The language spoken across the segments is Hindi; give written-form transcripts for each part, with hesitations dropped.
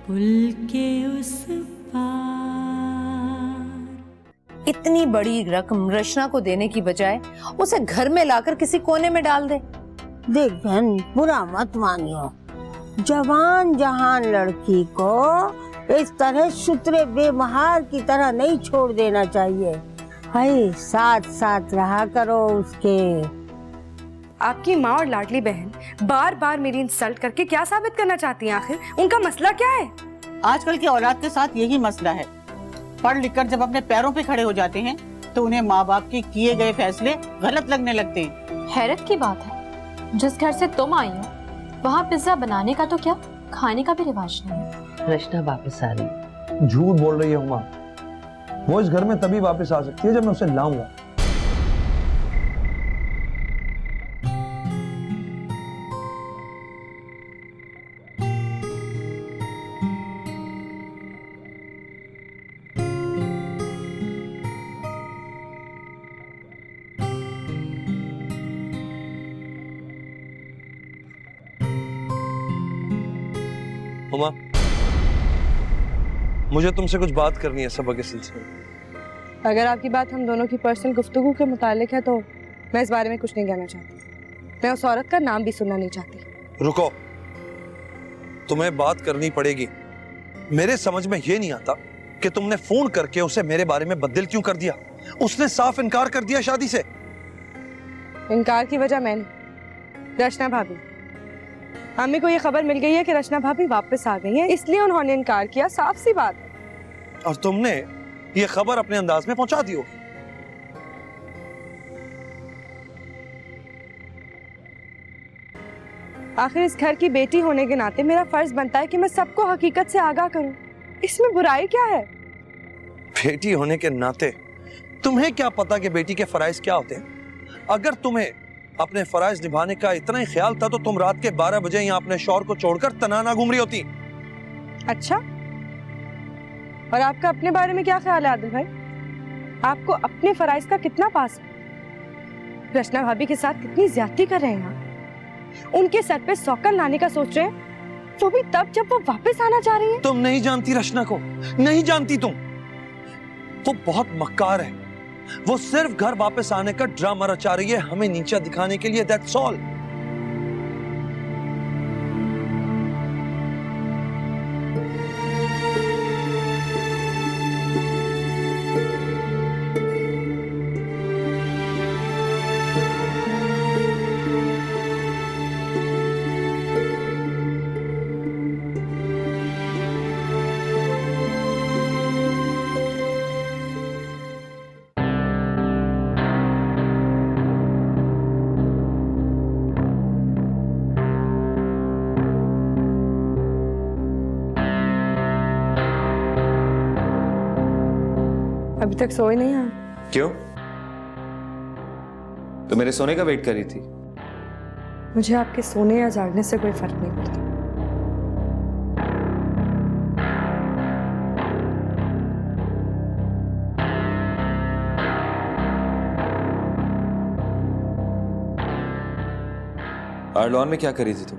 पुल के उस पार। इतनी बड़ी रकम रचना को देने की बजाय उसे घर में लाकर किसी कोने में डाल दे। देख बहन, बुरा मत मानियो, जवान जहान लड़की को इस तरह सुतरे बेमहार की तरह नहीं छोड़ देना चाहिए। भाई साथ साथ रहा करो उसके। आपकी माँ और लाडली बहन बार बार मेरी इंसल्ट करके क्या साबित करना चाहती हैं? आखिर उनका मसला क्या है? आजकल की औलाद के साथ यही मसला है। पढ़ लिख कर जब अपने पैरों पे खड़े हो जाते हैं तो उन्हें माँ बाप के किए गए फैसले गलत लगने लगते हैं। हैरत की बात है, जिस घर से तुम आई हो वहाँ पिज्जा बनाने का तो क्या, खाने का भी रिवाज नहीं है। रचना वापस आ रही है। झूठ बोल रही है हुमा। वो इस घर में तभी वापस आ सकती है जब मैं उसे लाऊंगा। हुमा, मुझे तुमसे कुछ बात करनी है सबक के सिलसिले में। अगर आपकी बात हम दोनों की पर्सनल गुफ्तगू के मुतालिक है तो मैं इस बारे में कुछ नहीं कहना चाहती। मैं उस औरत का नाम भी सुनना नहीं चाहती। रुको, तुम्हें बात करनी पड़ेगी। मेरे समझ में ये नहीं आता कि तुमने फोन करके उसे मेरे बारे में बददिल क्यों कर दिया। उसने साफ इनकार कर दिया शादी से। इनकार की वजह मैंने, रचना भाभी। अम्मी को ये खबर मिल गई है कि रचना भाभी वापस आ गई है, इसलिए उन्होंने इनकार किया। साफ सी बात है। और तुमने ये खबर अपने अंदाज में पहुंचा दी होगी। आखिर इस घर की बेटी होने के नाते मेरा फर्ज बनता है कि मैं सबको हकीकत से आगाह करूं। इसमें बुराई क्या है? बेटी होने के नाते तुम्हें क्या पता कि बेटी के फराइज क्या होते हैं? अगर तुम्हें अपने फराइज निभाने का इतना ही ख्याल था तो तुम रात के 12 बजे यहाँ अपने शौहर को छोड़कर तनाना घूम रही होती। अच्छा, और आपका अपने बारे में क्या ख्याल है आदिल भाई? आपको अपने फराइज का कितना पास है? रचना भाभी के साथ कितनी ज्यादती कर रहे हैं आप? उनके सर पे सौकन लाने का सोच रहे हैं, वो भी तब जब वो वापस आना चाह रही है। तुम नहीं जानती रचना को, नहीं जानती तुम। वो बहुत मक्कार है। वो सिर्फ घर वापस आने का ड्रामा रचा रही है हमें नीचा दिखाने के लिए। That's all. अभी तक सोए नहीं आप? क्यों? तो मेरे सोने का वेट कर रही थी? मुझे आपके सोने या जागने से कोई फर्क नहीं पड़ता। आर्लॉन में क्या करी थी तुम?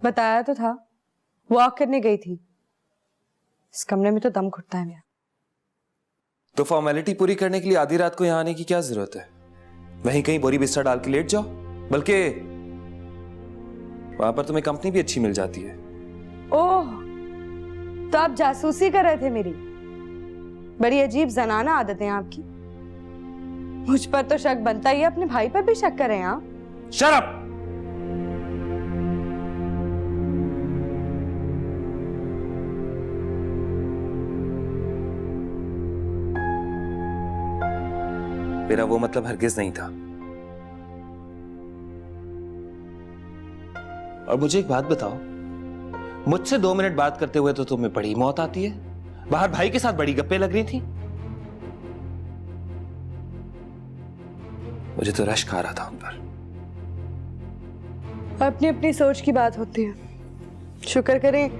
बताया तो था, वॉक करने गई थी। इस कमरे में तो दम घुटता है मेरा। तो फॉर्मेलिटी पूरी करने के लिए आधी रात को यहां आने की क्या जरूरत है? वहीं कहीं बोरी बिस्तर डाल के लेट जाओ। बल्कि वहां पर तुम्हें कंपनी भी अच्छी मिल जाती है। ओह, तो आप जासूसी कर रहे थे मेरी? बड़ी अजीब जनाना आदत है आपकी। मुझ पर तो शक बनता ही है, अपने भाई पर भी शक करें आप? Shut up! मेरा वो मतलब हरगिज नहीं था। और मुझे एक बात बताओ, मुझसे 2 मिनट बात करते हुए तो तुम्हें बड़ी मौत आती है, बाहर भाई के साथ बड़ी गप्पे लग रही थी। मुझे तो रश्क आ रहा था उन पर। अपनी अपनी सोच की बात होती है। शुक्र करें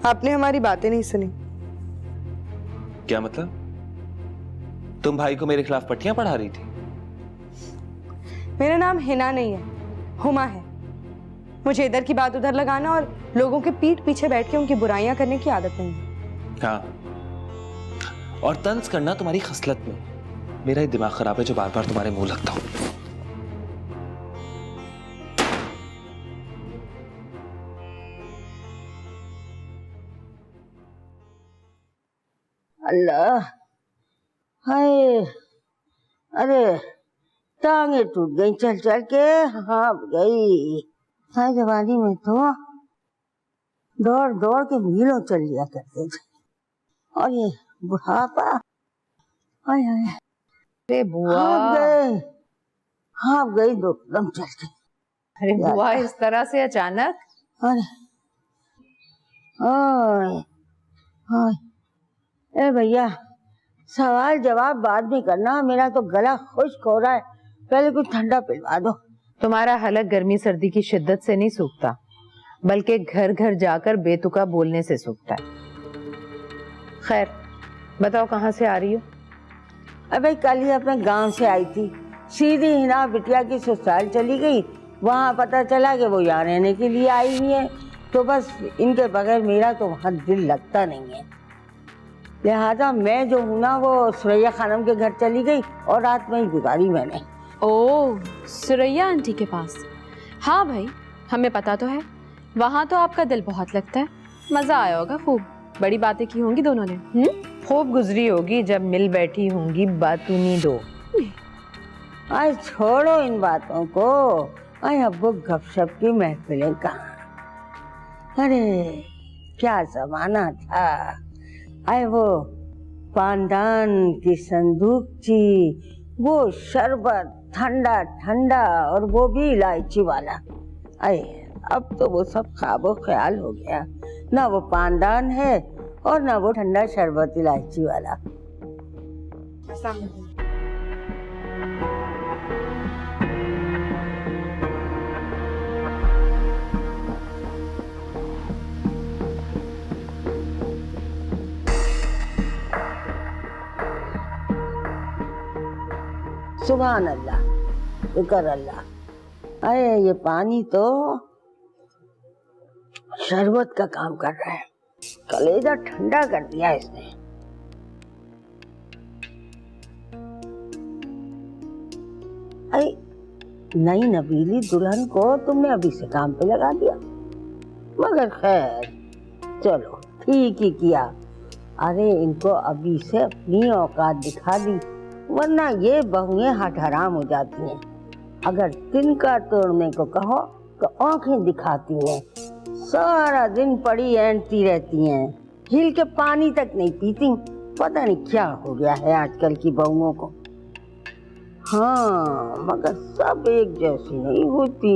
आपने हमारी बातें नहीं सुनी। क्या मतलब? तुम भाई को मेरे खिलाफ पट्टियां पढ़ा रही थी? मेरा नाम हिना नहीं है, हुमा है। मुझे इधर की बात उधर लगाना और लोगों के पीठ पीछे बैठ के उनकी बुराइयां करने की आदत नहीं है। हाँ, और तंज करना तुम्हारी खसलत में। मेरा ही दिमाग खराब है जो बार बार तुम्हारे मुंह लगता हूं। अल्लाह, हाय, अरे टांगे टूट गई चल चल के, हाँफ गई। हाय, जवानी में तो दौड़ दौड़ के मीलों चल लिया करते थे, और ये बुढ़ापा, हाय हाय, अरे बुआ, हाँफ गई दो कदम चल के। अरे बुआ, इस तरह से अचानक? अरे हाय हाय, ए भैया, सवाल जवाब बाद में करना, मेरा तो गला खुश्क हो रहा है, पहले कुछ ठंडा पिलवा दो। तुम्हारा हलक गर्मी सर्दी की शिद्दत से नहीं सूखता, बल्कि घर घर जाकर बेतुका बोलने से सूखता है। खैर बताओ, कहाँ से आ रही हो? अबे कल ही अपने गांव से आई थी, सीधी हिना बिटिया की ससुराल चली गई। वहाँ पता चला कि वो यहाँ रहने के लिए आई हुई है, तो बस इनके बगैर मेरा तो वहाँ दिल लगता नहीं है। लिहाजा मैं जो हूँ ना, वो सुरैया खानम के घर चली गई और रात में ही गुजारी मैंने। ओह, सुरैया आंटी के पास? हाँ भाई, हमें पता तो है, वहाँ तो आपका दिल बहुत लगता है। मजा आया होगा खूब, बड़ी बातें की होंगी दोनों ने। खूब गुजरी होगी जब मिल बैठी होंगी बातूनी दो। आए छोड़ो इन बातों को, आए अब वो गपशप की महफिलें कहाँ। अरे क्या जमाना था। आए वो पानदान की संदूकची, वो शरबत ठंडा ठंडा, और वो भी इलायची वाला। आए अब तो वो सब ख्वाबो ख्याल हो गया, ना वो पानदान है और ना वो ठंडा शरबत इलायची वाला। सुभान अल्लाह, शुक्र अल्लाह। अरे ये पानी तो शरबत का काम कर रहा है, कलेजा ठंडा कर दिया इसने। अरे नई नबीली दुल्हन को तुमने अभी से काम पे लगा दिया, मगर खैर चलो ठीक ही किया। अरे इनको अभी से अपनी औकात दिखा दी, वरना ये बहुएं हट हराम हो जाती हैं। अगर तिनका तोड़ने को कहो तो आंखें दिखाती हैं, सारा दिन पड़ी ऐंठती रहती हैं, हिल के पानी तक नहीं पीती। पता नहीं क्या हो गया है आजकल की बहुओं को। हाँ, मगर सब एक जैसी नहीं होती।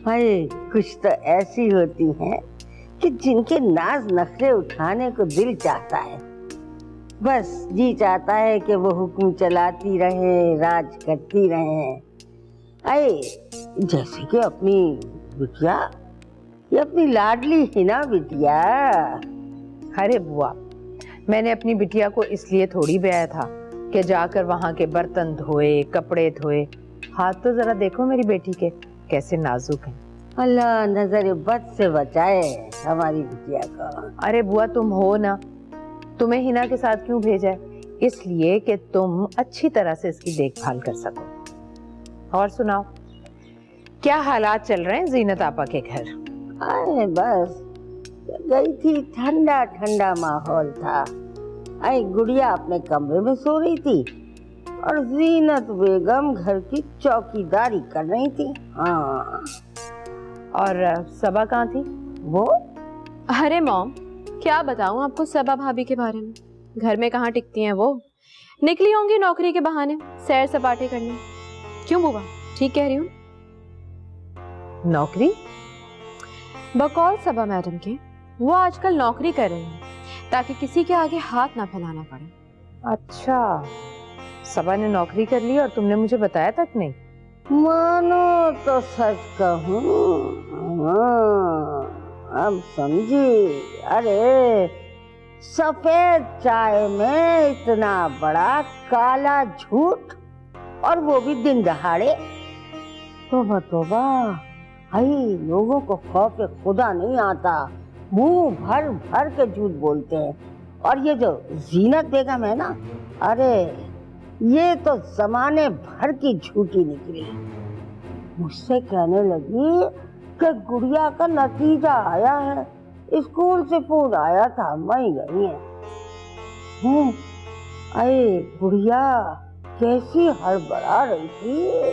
हाय, कुछ तो ऐसी होती हैं कि जिनके नाज नखरे उठाने को दिल चाहता है। बस जी चाहता है कि वो हुक्म चलाती रहे, राज करती रहे। आए जैसे कि अपनी बिटिया, ये अपनी लाडली हिना बिटिया। अरे बुआ, मैंने अपनी बिटिया को इसलिए थोड़ी ब्याया था कि जाकर वहाँ के बर्तन धोए, कपड़े धोए। हाथ तो जरा देखो मेरी बेटी के, कैसे नाजुक हैं। अल्लाह नजर बद से बचाए हमारी बिटिया को। अरे बुआ, तुम हो ना, तुम्हें हिना के साथ क्यों भेजा है? इसलिए कि तुम अच्छी तरह से इसकी देखभाल कर सको। और सुनाओ, क्या हालात चल रहे हैं जीनत आपा के घर? आए बस गई थी, ठंडा ठंडा माहौल था। आई गुड़िया अपने कमरे में सो रही थी और जीनत बेगम घर की चौकीदारी कर रही थी। हाँ, और सबा कहाँ थी? वो अरे मॉम, क्या बताऊं आपको सबा भाभी के बारे में। घर में कहाँ टिकती हैं वो, निकली होंगी नौकरी के बहाने सैर सपाटे करने। क्यों बुआ, ठीक कह रही हूँ? नौकरी? बकौल सबा मैडम के, वो आजकल नौकरी कर रही हैं ताकि किसी के आगे हाथ ना फैलाना पड़े। अच्छा, सबा ने नौकरी कर ली और तुमने मुझे बताया तक नहीं? मानो तो सच कहूँ, अब समझी। अरे सफेद चाय में इतना बड़ा काला झूठ, और वो भी दिन दहाड़े। तोबा तोबा, भाई लोगों को खौफ खुदा नहीं आता, मुंह भर भर के झूठ बोलते हैं। और ये जो जीनत बेगम है ना, अरे ये तो जमाने भर की झूठी निकली। मुझसे कहने लगी कि गुड़िया का नतीजा आया है, स्कूल से फोन आया था, वहीं गई है। अरे गुड़िया कैसी हड़बड़ा रही थी,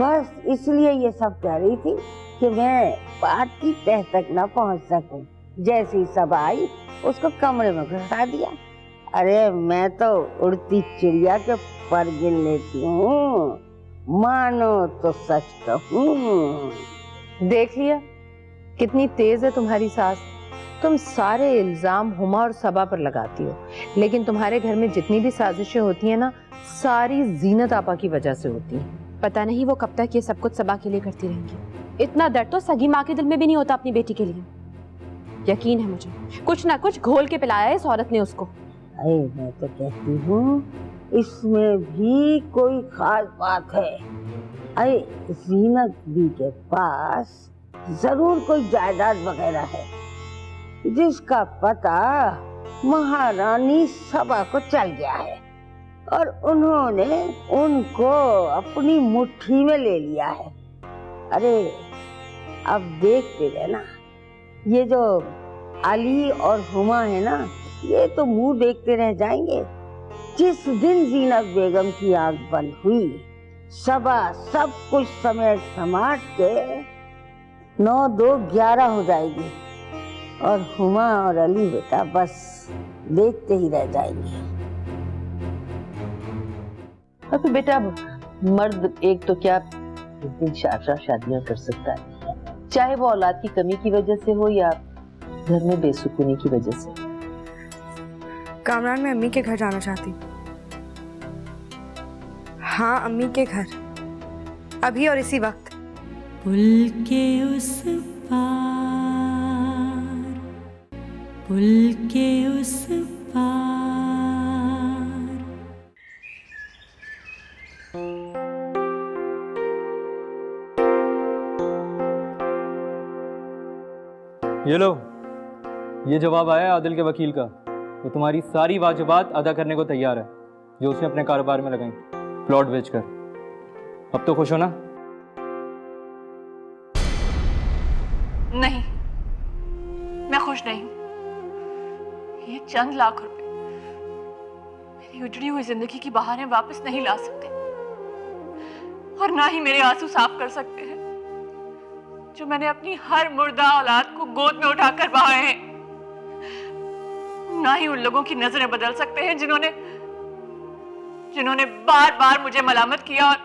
बस इसलिए ये सब कह रही थी कि मैं बात की तह तक ना पहुंच सकूं। जैसी सब आई उसको कमरे में घुसा दिया। अरे मैं तो उड़ती चिड़िया के पर गिन लेती हूँ, मानो तो सच कहूँ। देख लिया कितनी तेज है तुम्हारी सास। तुम सारे इल्जाम हुमा और सबा पर लगाती हो, लेकिन तुम्हारे घर में जितनी भी साजिशें होती हैं ना, सारी जीनत आपा की वजह से होती हैं। पता नहीं वो कब तक ये सब कुछ सबा के लिए करती रहेंगी। इतना दर्द तो सगी माँ के दिल में भी नहीं होता अपनी बेटी के लिए। यकीन है मुझे, कुछ ना कुछ घोल के पिलाया है इस औरत ने उसको। अरे मैं तो कहती हूँ इसमें भी कोई खास बात है। अरे जीनत बी के पास जरूर कोई जायदाद वगैरह है, जिसका पता महारानी सबा को चल गया है और उन्होंने उनको अपनी मुट्ठी में ले लिया है। अरे अब देखते रहना, ये जो अली और हुमा है ना, ये तो मुंह देखते रह जाएंगे। जिस दिन जीनत बेगम की आंख बंद हुई, सबा सब कुछ समेट समाट के 9-2-11 हो जाएगी और हुमा और अली बेटा बस देखते ही रह जाएंगे। अब बेटा मर्द एक तो क्या 3-4 शादियां कर सकता है, चाहे वो औलाद की कमी की वजह से हो या घर में बेसुकूनी की वजह से। कामरान, मैं अम्मी के घर जाना चाहती हूँ। हाँ, अम्मी के घर, अभी और इसी वक्त। पुल के उस पार, पुल के उस पार। ये लो, ये जवाब आया है आदिल के वकील का। वो तुम्हारी सारी वाजिबात अदा करने को तैयार है जो उसने अपने कारोबार में लगाई, प्लॉट बेचकर। अब तो खुश हो ना? नहीं, मैं खुश नहीं हूं। ये चंद लाख रुपए मेरी उजड़ी हुई जिंदगी की बहारें वापस नहीं ला सकते और ना ही मेरे आंसू साफ कर सकते हैं जो मैंने अपनी हर मुर्दा औलाद को गोद में उठाकर बहाए हैं। ना ही उन लोगों की नजरें बदल सकते हैं जिन्होंने बार बार मुझे मलामत किया और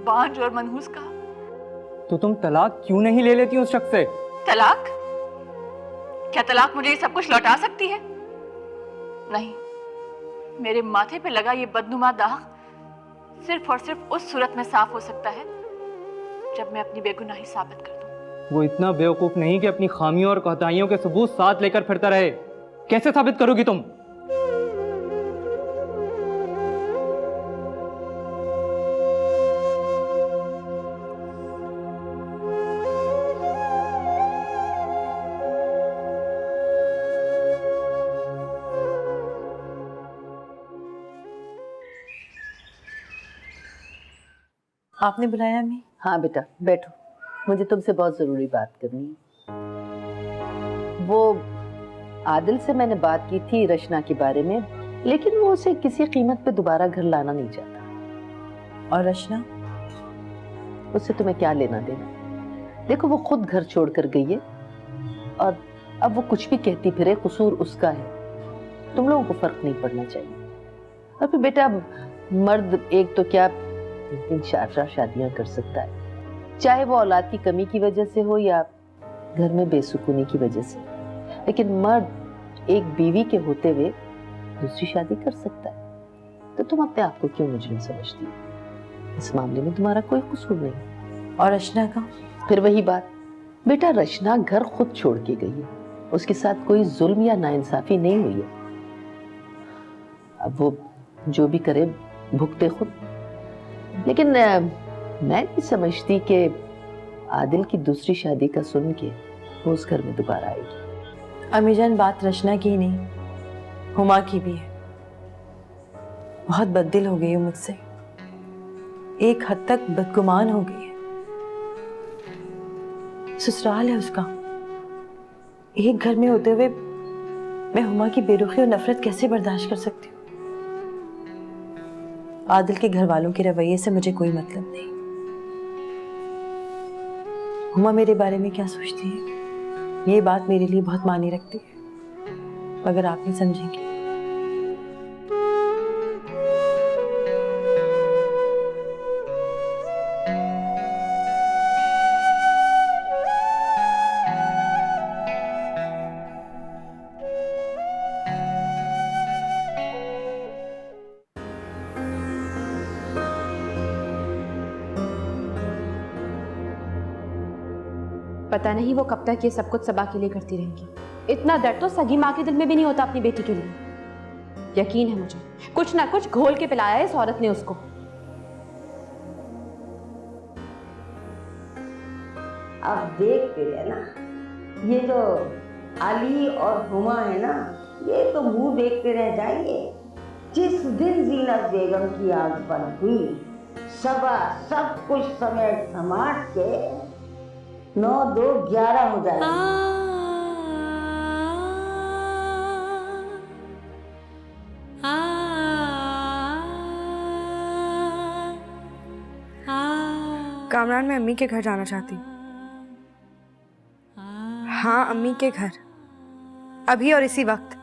बांझ और मनहूस कहा। तो तुम तलाक क्यों नहीं ले लेती उस शख्स से? तलाक? क्या तलाक मुझे ये सब कुछ लौटा सकती है? नहीं, मेरे माथे पे लगा ये बदनुमा दाग सिर्फ और सिर्फ उस सूरत में साफ हो सकता है जब मैं अपनी बेगुनाही साबित कर दूं। वो इतना बेवकूफ नहीं कि अपनी खामियों और कोताहियों के सबूत साथ लेकर फिरता रहे। कैसे साबित करोगी तुम? आपने बुलाया अम्मी? हाँ बेटा बैठो, मुझे तुमसे बहुत जरूरी बात करनी है। वो आदिल से मैंने बात की थी रचना के बारे में, लेकिन वो उसे किसी कीमत पे दोबारा घर लाना नहीं चाहता। और रचना? उससे तुम्हें क्या लेना देना? देखो वो खुद घर छोड़कर गई है और अब वो कुछ भी कहती फिरे कसूर उसका है। तुम लोगों को फर्क नहीं पड़ना चाहिए। और फिर बेटा मर्द एक तो क्या 3-4 शादियां कर सकता है, चाहे वो औलाद की कमी की वजह से हो या घर में बेसुकूनी की वजह से। लेकिन मर्द एक बीवी के होते हुए दूसरी शादी कर सकता है। तो तुम अपने आप को क्यों मुजरिम समझती हो? इस मामले में तुम्हारा कोई कसूर नहीं। और रचना का? फिर वही बात बेटा, रचना घर खुद छोड़ के गई है, उसके साथ कोई जुल्म या नाइंसाफी नहीं हुई है। अब वो जो भी करे भुगते खुद। लेकिन मैं नहीं समझती कि आदिल की दूसरी शादी का सुन के वो उस घर में दोबारा आएगी। अमीजान, बात रचना की नहीं, हुमा की भी है। बहुत बददिल हो गई है मुझसे, एक हद तक बदगुमान हो गई है। ससुराल है उसका, एक घर में होते हुए मैं हुमा की बेरुखी और नफरत कैसे बर्दाश्त कर सकती हूँ? आदिल के घर वालों के रवैये से मुझे कोई मतलब नहीं। हुमा मेरे बारे में क्या सोचती है, ये बात मेरे लिए बहुत मायने रखती है, मगर आप नहीं समझेंगे। पता नहीं वो कब तक ये सब कुछ सबा के लिए करती रहेंगी। इतना दर्द तो सगी माँ के दिल में भी नहीं होता अपनी बेटी के लिए। यकीन है मुझे, कुछ ना कुछ घोल के पिलाया है इस औरत ने उसको। अब देखते रहना, ये जो अली और हुमा है ना, ये तो मुंह देखते रह जाएंगे। जिस दिन जीनत बेगम की आग बंद हुई, सब कुछ समेट समाट के 9 2 11 हो जाएगा। कामरान, मैं अम्मी के घर जाना चाहती हूँ। हाँ, अम्मी के घर, अभी और इसी वक्त।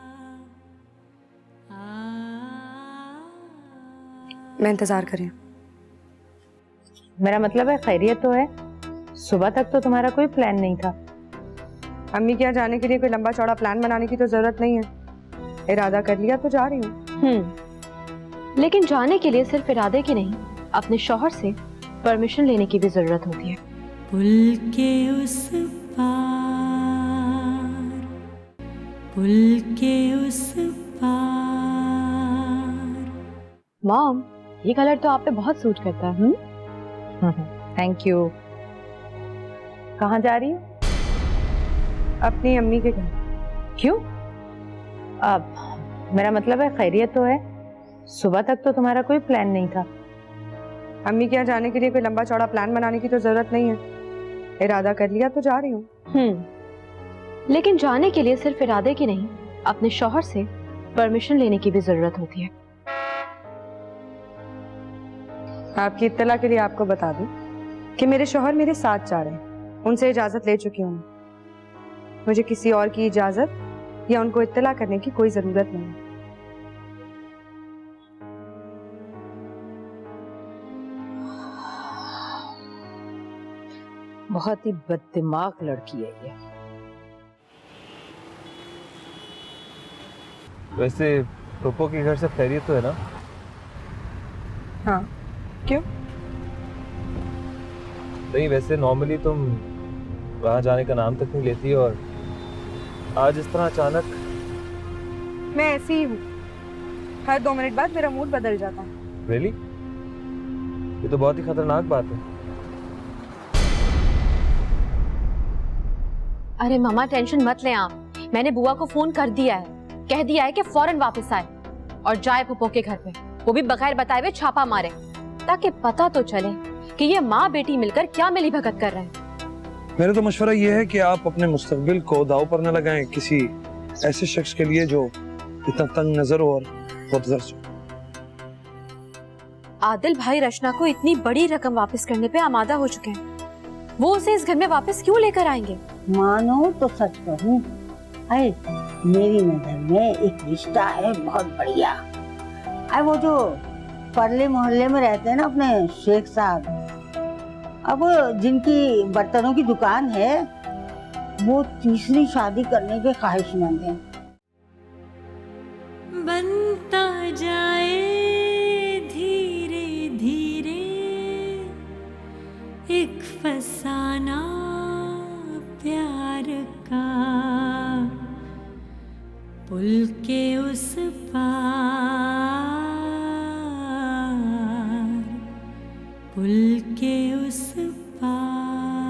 मैं इंतजार कर रही हूँ। मेरा मतलब है खैरियत तो है। सुबह तक तो तुम्हारा कोई प्लान नहीं था। अम्मी के यहाँ जाने के लिए कोई लंबा चौड़ा प्लान बनाने की तो जरूरत नहीं है। इरादा कर लिया तो जा रही हूँ। लेकिन जाने के लिए सिर्फ इरादे की नहीं, अपने शौहर से परमिशन लेने की भी जरूरत होती है। पुल के उस पार, पुल के उस पार। मॉम, ये कलर तो आप पे बहुत सूट करता है। Thank you. कहाँ जा रही हो? अपनी अम्मी के घर। क्यों? अब मेरा मतलब है खैरियत तो है। सुबह तक तो तुम्हारा कोई प्लान नहीं था। अम्मी के यहाँ जाने के लिए कोई लंबा चौड़ा प्लान बनाने की तो जरूरत नहीं है। इरादा कर लिया तो जा रही हूँ। लेकिन जाने के लिए सिर्फ इरादे की नहीं, अपने शौहर से परमिशन लेने की भी जरूरत होती है। आपकी इत्तला के लिए आपको बता दूं कि मेरे शौहर मेरे साथ जा रहे हैं। उनसे इजाजत ले चुकी हूँ। मुझे किसी और की इजाजत या उनको इत्तला करने की कोई जरूरत नहीं। बहुत ही बददिमाग लड़की है ये। वैसे टोपो के घर से खैरियत तो है ना? हाँ, क्यों? नहीं, वैसे नॉर्मली तुम वहां जाने का नाम तक नहीं लेती, और आज इस तरह अचानक। मैं ऐसी ही हूँ, हर 2 मिनट बाद मेरा मूड बदल जाता है। रियली? ये तो बहुत ही खतरनाक बात है। अरे मामा, टेंशन मत लें आप। मैंने बुआ को फोन कर दिया है, कह दिया है कि फौरन वापस आए और जाए पुप्पो के घर पे, वो भी बगैर बताए हुए छापा मारे, ताकि पता तो चले कि ये माँ बेटी मिलकर क्या मिली भगत कर रहे हैं। मेरा तो मशवरा ये है कि आप अपने मुस्तकबिल को दाव पर न लगाएं किसी ऐसे शख्स के लिए जो इतना तंग नजर हो और बदगर्ज हो। आदिल भाई रचना को इतनी बड़ी रकम वापस करने पे आमादा हो चुके हैं, वो उसे इस घर में वापस क्यों लेकर आएंगे? मानो तो सच कहूँ, मेरी नजर में एक रिश्ता है बहुत बढ़िया। वो जो परले मोहल्ले में रहते हैं ना अपने शेख साहब, अब जिनकी बर्तनों की दुकान है, वो तीसरी शादी करने के ख्वाहिशमंद हैं। बनता जाए धीरे धीरे एक फसाना प्यार का, पुल के उस पार, पुल के उस पार